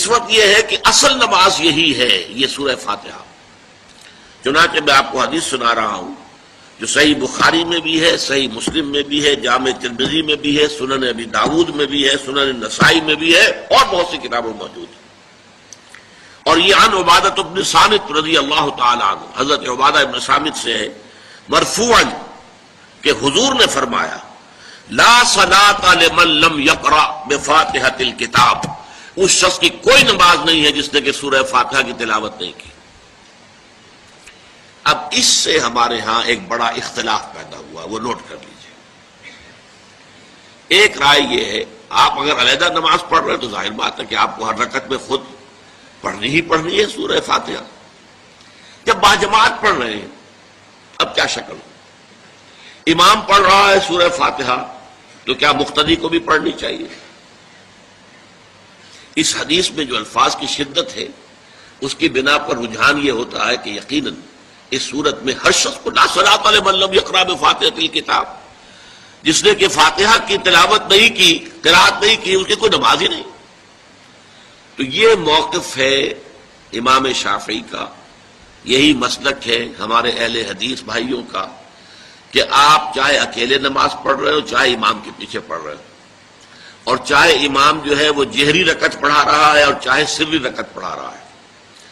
اس وقت یہ ہے کہ اصل نماز یہی ہے، یہ سورہ فاتحہ۔ چنانچہ میں آپ کو حدیث سنا رہا ہوں جو صحیح بخاری میں بھی ہے، صحیح مسلم میں بھی ہے، جامع ترمذی میں بھی ہے، سنن ابی داود میں بھی ہے، سنن نسائی میں بھی ہے، اور بہت سی کتابوں میں موجود ہے۔ اور یہ عن عبادۃ بن صامت رضی اللہ تعالی عنہ، حضرت عبادہ بن صامت سے ہے مرفوعا کہ حضور نے فرمایا لا صلاۃ لمن لم یقرأ بفاتحۃ الکتاب، اس شخص کی کوئی نماز نہیں ہے جس نے کہ سورہ فاتحہ کی تلاوت نہیں کی۔ اب اس سے ہمارے ہاں ایک بڑا اختلاف پیدا ہوا، وہ نوٹ کر لیجئے۔ ایک رائے یہ ہے آپ اگر علیحدہ نماز پڑھ رہے ہیں تو ظاہر بات ہے کہ آپ کو ہر رکعت میں خود پڑھنی ہی پڑھنی ہے سورہ فاتحہ۔ جب باجماعت پڑھ رہے ہیں اب کیا شکل ہو؟ امام پڑھ رہا ہے سورہ فاتحہ تو کیا مقتدی کو بھی پڑھنی چاہیے؟ اس حدیث میں جو الفاظ کی شدت ہے اس کی بنا پر رجحان یہ ہوتا ہے کہ یقیناً اس صورت میں ہر شخص کو لا صلاۃ لمن لم یقرأ بفاتحۃ الکتاب، جس نے کہ فاتحہ کی تلاوت نہیں کی، قرأت نہیں کی، اس کی کوئی نماز ہی نہیں۔ تو یہ موقف ہے امام شافعی کا، یہی مسلک ہے ہمارے اہل حدیث بھائیوں کا کہ آپ چاہے اکیلے نماز پڑھ رہے ہو، چاہے امام کے پیچھے پڑھ رہے ہو، اور چاہے امام جو ہے وہ جہری رکعت پڑھا رہا ہے اور چاہے سری رکعت پڑھا رہا ہے۔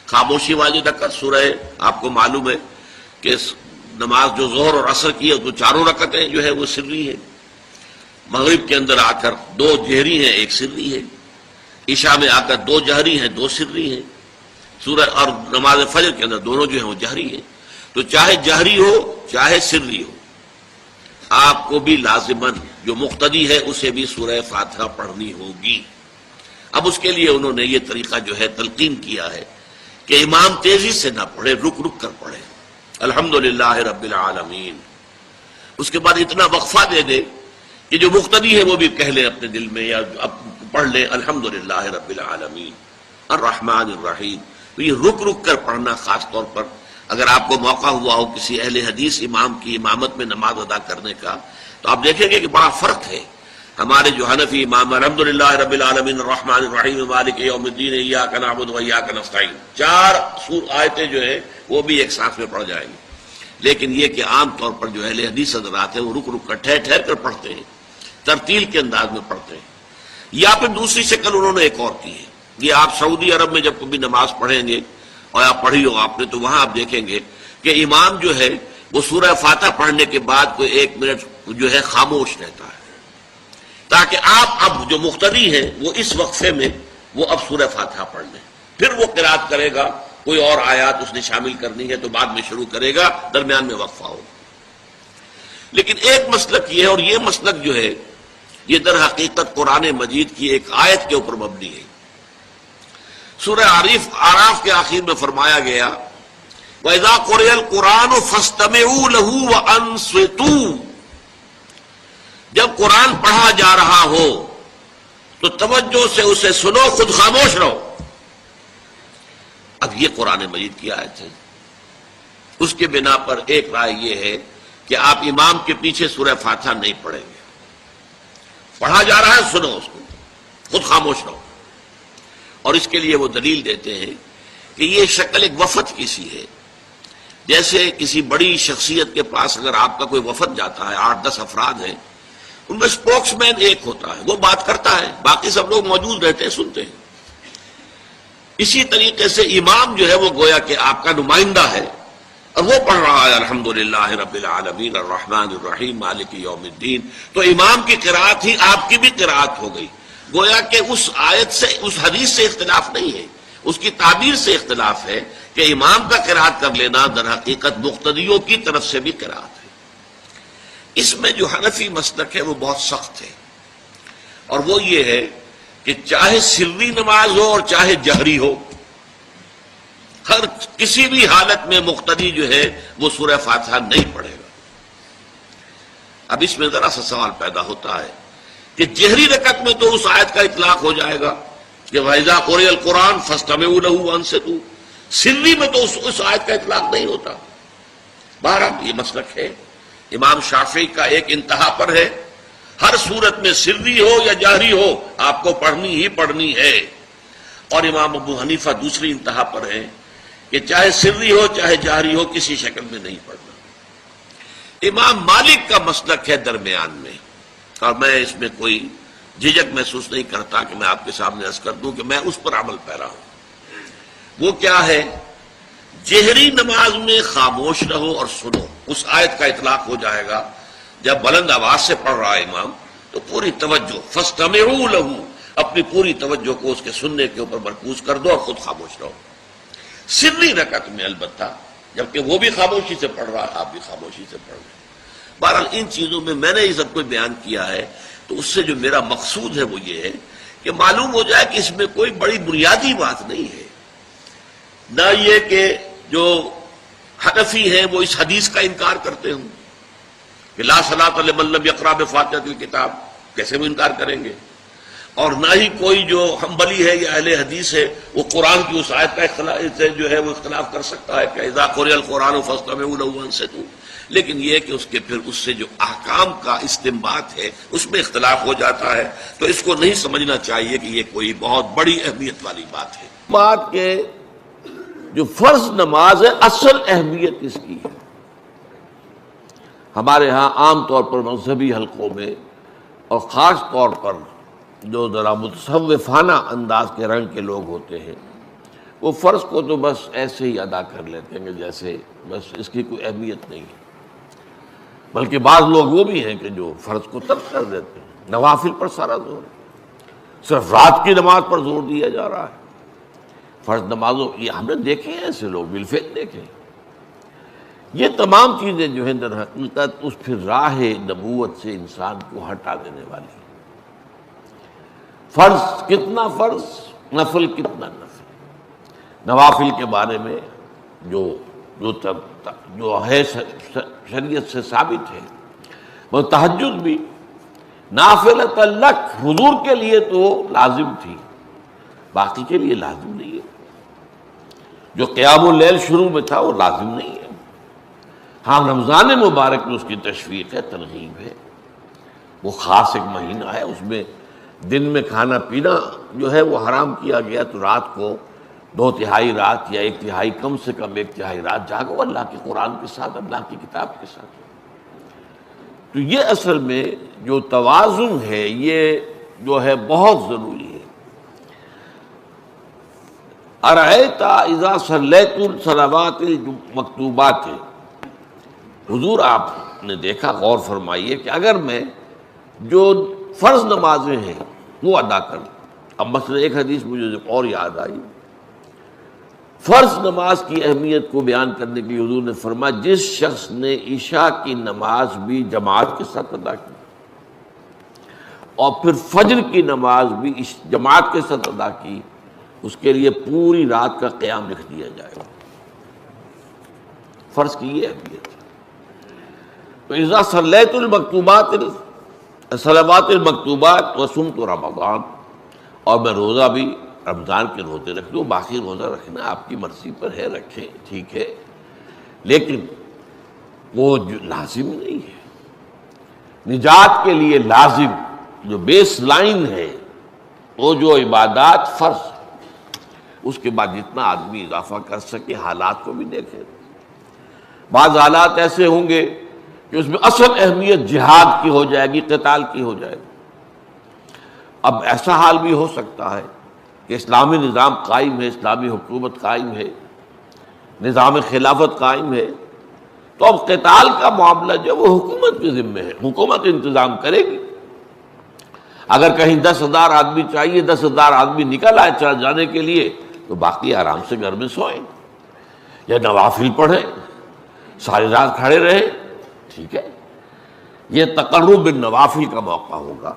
خاموشی والی رکعت سورہ آپ کو معلوم ہے کہ نماز جو ظہر اور عصر کی ہے تو چاروں رکعتیں جو ہے وہ سری ہے، مغرب کے اندر آ کر دو جہری ہیں ایک سری ہے، عشاء میں آ کر دو جہری ہیں دو سری ہیں، سورہ اور نماز فجر کے اندر دونوں جو ہیں وہ جہری ہیں۔ تو چاہے جہری ہو چاہے سری ہو، آپ کو بھی لازماً جو مقتدی ہے اسے بھی سورہ فاتحہ پڑھنی ہوگی۔ اب اس کے لیے انہوں نے یہ طریقہ جو ہے تلقین کیا ہے کہ امام تیزی سے نہ پڑھے، رک رک کر پڑھے الحمدللہ رب العالمین، اس کے بعد اتنا وقفہ دے دے کہ جو مقتدی ہے وہ بھی کہہ لے اپنے دل میں یا پڑھ لے الحمدللہ رب العالمین الرحمن الرحیم۔ تو یہ رک رک کر پڑھنا، خاص طور پر اگر آپ کو موقع ہوا ہو کسی اہل حدیث امام کی امامت میں نماز ادا کرنے کا تو آپ دیکھیں گے کہ بڑا فرق ہے۔ ہمارے جو حنفی امام الحمدللہ رب العالمین الرحمن الرحیم مالک یوم الدین ایاک نعبد و ایاک نستعین، چار آیتیں جو ہیں وہ بھی ایک ساتھ میں پڑھ جائیں گے، لیکن یہ کہ عام طور پر جو اہل حدیث حضرات ہیں وہ رک رک کر ٹھہر ٹھہر کر پڑھتے ہیں، ترتیل کے انداز میں پڑھتے ہیں۔ یا پھر دوسری شکل انہوں نے ایک اور کی ہے، یہ آپ سعودی عرب میں جب کبھی نماز پڑھیں گے اور آپ پڑھی ہو آپ نے تو وہاں آپ دیکھیں گے کہ امام جو ہے وہ سورہ فاتحہ پڑھنے کے بعد کوئی ایک منٹ جو ہے خاموش رہتا ہے تاکہ آپ اب جو مقتدی ہیں وہ اس وقفے میں وہ اب سورہ فاتحہ پڑھ لیں، پھر وہ قرات کرے گا، کوئی اور آیات اس نے شامل کرنی ہے تو بعد میں شروع کرے گا، درمیان میں وقفہ ہوگا۔ لیکن ایک مسلک یہ ہے، اور یہ مسلک جو ہے یہ در حقیقت قرآن مجید کی ایک آیت کے اوپر مبنی ہے۔ سورہ اعراف کے آخر میں فرمایا گیا وَإِذَا قُرِئَ الْقُرْآنُ فَاسْتَمِعُوا لَهُ وَأَنصِتُوا، جب قرآن پڑھا جا رہا ہو تو توجہ سے اسے سنو، خود خاموش رہو۔ اب یہ قرآن مجید کی آیت ہے، اس کے بنا پر ایک رائے یہ ہے کہ آپ امام کے پیچھے سورہ فاتحہ نہیں پڑھیں گے، پڑھا جا رہا ہے سنو اس کو، خود خاموش رہو۔ اور اس کے لیے وہ دلیل دیتے ہیں کہ یہ شکل ایک وفد کی سی ہے، جیسے کسی بڑی شخصیت کے پاس اگر آپ کا کوئی وفد جاتا ہے، 8-10 افراد ہیں، ان میں اسپوکس مین ایک ہوتا ہے، وہ بات کرتا ہے، باقی سب لوگ موجود رہتے ہیں، سنتے ہیں۔ اسی طریقے سے امام جو ہے وہ گویا کہ آپ کا نمائندہ ہے اور وہ پڑھ رہا ہے الحمدللہ رب العالمین الرحمن الرحیم مالک یوم الدین، تو امام کی قرات ہی آپ کی بھی قرات ہو گئی۔ گویا کہ اس آیت سے، اس حدیث سے اختلاف نہیں ہے، اس کی تعبیر سے اختلاف ہے کہ امام کا قرات کر لینا در حقیقت مقتدیوں کی طرف سے بھی قرات ہے۔ اس میں جو حنفی مسلک ہے وہ بہت سخت ہے، اور وہ یہ ہے کہ چاہے سری نماز ہو اور چاہے جہری ہو، ہر کسی بھی حالت میں مقتدی جو ہے وہ سورہ فاتحہ نہیں پڑھے گا۔ اب اس میں ذرا سا سوال پیدا ہوتا ہے کہ جہری رکعت میں تو اس آیت کا اطلاق ہو جائے گا کہ وَإِذَا قُرِئَ الْقُرْآنُ فَاسْتَمِعُوا لَهُ وَأَنصِتُوا، سری میں تو اس آیت کا اطلاق نہیں ہوتا۔ بہرحال یہ مسلک ہے امام شافعی کا، ایک انتہا پر ہے، ہر صورت میں سری ہو یا جہری ہو آپ کو پڑھنی ہی پڑھنی ہے۔ اور امام ابو حنیفہ دوسری انتہا پر ہیں کہ چاہے سری ہو چاہے جہری ہو کسی شکل میں نہیں پڑھنا۔ امام مالک کا مسلک ہے درمیان میں، اور میں اس میں کوئی جھجک محسوس نہیں کرتا کہ میں آپ کے سامنے عرض کر دوں کہ میں اس پر عمل پیرا ہوں۔ وہ کیا ہے؟ جہری نماز میں خاموش رہو اور سنو۔ اس آیت کا اطلاق ہو جائے گا جب بلند آواز سے پڑھ رہا ہے امام تو پوری توجہ، فاستمعوا لہ، اپنی پوری توجہ کو اس کے سننے کے اوپر مرکوز کر دو اور خود خاموش رہو۔ سری رکعت میں البتہ جبکہ وہ بھی خاموشی سے پڑھ رہا ہے، آپ بھی خاموشی سے پڑھ رہے ہیں۔ بہرحال ان چیزوں میں نے یہ سب کو بیان کیا ہے تو اس سے جو میرا مقصود ہے وہ یہ ہے کہ معلوم ہو جائے کہ اس میں کوئی بڑی بنیادی بات نہیں ہے، نہ یہ کہ جو حنفی ہیں وہ اس حدیث کا انکار کرتے ہوں کہ لا صلاۃ لمن لم یقرأ بفاتحۃ الکتاب، کیسے وہ انکار کریں گے؟ اور نہ ہی کوئی جو حنبلی ہے یا اہل حدیث ہے وہ قرآن کی اس آیت کا اختلاف سے جو ہے وہ اختلاف کر سکتا ہے کہ اذا قرئ القرآن فاستمعوا لہ وانصتوا، لیکن یہ کہ اس کے پھر اس سے جو احکام کا استنباط ہے اس میں اختلاف ہو جاتا ہے، تو اس کو نہیں سمجھنا چاہیے کہ یہ کوئی بہت بڑی اہمیت والی بات ہے۔ بات کہ جو فرض نماز ہے اصل اہمیت اس کی ہے۔ ہمارے ہاں عام طور پر مذہبی حلقوں میں اور خاص طور پر جو ذرا متصوفانہ انداز کے رنگ کے لوگ ہوتے ہیں وہ فرض کو تو بس ایسے ہی ادا کر لیتے ہیں کہ جیسے بس اس کی کوئی اہمیت نہیں ہے، بلکہ بعض لوگ وہ بھی ہیں کہ جو فرض کو ترک کر دیتے ہیں، نوافل پر سارا زور ہے، صرف رات کی نماز پر زور دیا جا رہا ہے۔ فرض نمازوں یہ ہم نے دیکھے ہیں، ایسے لوگ بالفعل دیکھے ہیں۔ یہ تمام چیزیں جو ہیں در حقیقت اس پھر راہ نبوت سے انسان کو ہٹا دینے والی ہیں۔ فرض کتنا فرض، نفل کتنا نفل۔ نوافل کے بارے میں جو ہے شریعت سے ثابت ہے، وہ تہجد بھی نافلۃ لک، حضور کے لیے تو لازم تھی، باقی کے لیے لازم نہیں ہے۔ جو قیام اللیل شروع میں تھا وہ لازم نہیں ہے۔ ہاں رمضان مبارک میں اس کی تشویق ہے، ترغیب ہے، وہ خاص ایک مہینہ ہے، اس میں دن میں کھانا پینا جو ہے وہ حرام کیا گیا، تو رات کو 2/3 رات یا 1/3 کم سے کم 1/3 رات جاگو اللہ کے قرآن کے ساتھ، اللہ کی کتاب کے ساتھ۔ تو یہ اصل میں جو توازن ہے یہ جو ہے بہت ضروری ہے۔ ارأیت اذا صلیت الصلوات المکتوبات، حضور آپ نے دیکھا، غور فرمائیے کہ اگر میں جو فرض نمازیں ہیں وہ ادا کروں۔ اب مثلا ایک حدیث مجھے اور یاد آئی، فرض نماز کی اہمیت کو بیان کرنے کے لیے حضور نے فرمایا جس شخص نے عشاء کی نماز بھی جماعت کے ساتھ ادا کی اور پھر فجر کی نماز بھی جماعت کے ساتھ ادا کی، اس کے لیے پوری رات کا قیام لکھ دیا جائے گا۔ فرض کی یہ اہمیت ہے۔ تو اذا صلیت المکتوبات صلوات المکتوبات وصمت رمضان، اور میں روزہ بھی رمضان کے روزے رکھ لوں، باقی روزہ رکھنا آپ کی مرضی پر ہے، رکھیں ٹھیک ہے، لیکن وہ لازم نہیں ہے۔ نجات کے لیے لازم جو بیس لائن ہے وہ جو عبادات فرض، اس کے بعد جتنا آدمی اضافہ کر سکے، حالات کو بھی دیکھے۔ بعض حالات ایسے ہوں گے کہ اس میں اصل اہمیت جہاد کی ہو جائے گی، قتال کی ہو جائے گی۔ اب ایسا حال بھی ہو سکتا ہے کہ اسلامی نظام قائم ہے، اسلامی حکومت قائم ہے، نظام خلافت قائم ہے، تو اب قتال کا معاملہ جو وہ حکومت کے ذمہ ہے، حکومت انتظام کرے گی۔ اگر کہیں 10,000 آدمی چاہیے، 10,000 آدمی نکل آئے جانے کے لیے، تو باقی آرام سے گھر میں سوئیں یا نوافل پڑھیں، ساری رات کھڑے رہیں، ٹھیک ہے، یہ تقرب بالنوافل کا موقع ہوگا۔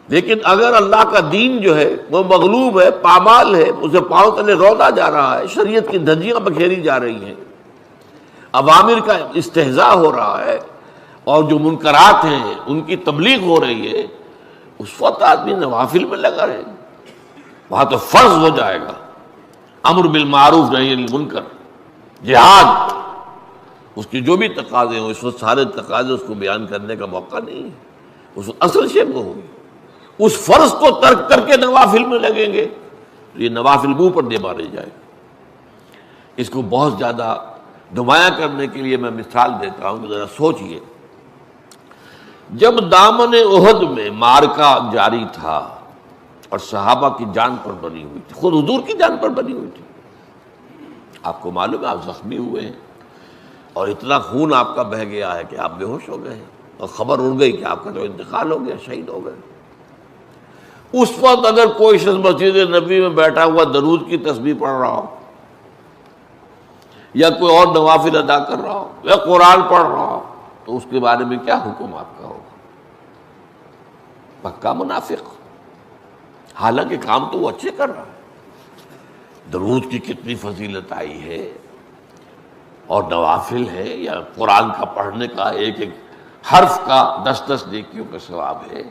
لیکن اگر اللہ کا دین جو ہے وہ مغلوب ہے، پامال ہے، اسے پاؤں تلے رودا جا رہا ہے، شریعت کی دھجیاں بکھیری جا رہی ہیں، عوامر کا استہزاء ہو رہا ہے، اور جو منکرات ہیں ان کی تبلیغ ہو رہی ہے، اس وقت آدمی نوافل میں لگا رہے، وہاں تو فرض ہو جائے گا امر بالمعروف نہی عن المنکر، جہاد، اس کی جو بھی تقاضے ہوں، اس وقت سارے تقاضے اس کو بیان کرنے کا موقع نہیں ہے، اس وقت اصل شے وہ ہوگی۔ اس فرض کو ترک کر کے نوافل میں لگیں گے تو یہ نوافل منہ پر دے مارے جائے. اس کو بہت زیادہ نمایاں کرنے کے لیے میں مثال دیتا ہوں کہ ذرا سوچئے. جب دامن احد میں معرکہ جاری تھا اور صحابہ کی جان پر بنی ہوئی تھی، خود حضور کی جان پر بنی ہوئی تھی، آپ کو معلوم ہے آپ زخمی ہوئے ہیں اور اتنا خون آپ کا بہہ گیا ہے کہ آپ بے ہوش ہو گئے ہیں اور خبر اڑ گئی کہ آپ کا تو انتقال ہو گیا، شہید ہو گئے. اس وقت اگر کوئی شخص مسجد نبی میں بیٹھا ہوا درود کی تسبیح پڑھ رہا ہو یا کوئی اور نوافل ادا کر رہا ہو یا قرآن پڑھ رہا ہو تو اس کے بارے میں کیا حکم آپ کا ہوگا؟ پکا منافق. حالانکہ کام تو وہ اچھے کر رہا ہے. درود کی کتنی فضیلت آئی ہے اور نوافل ہے یا قرآن کا پڑھنے کا ایک ایک حرف کا 10 نیکیوں کا ثواب ہے.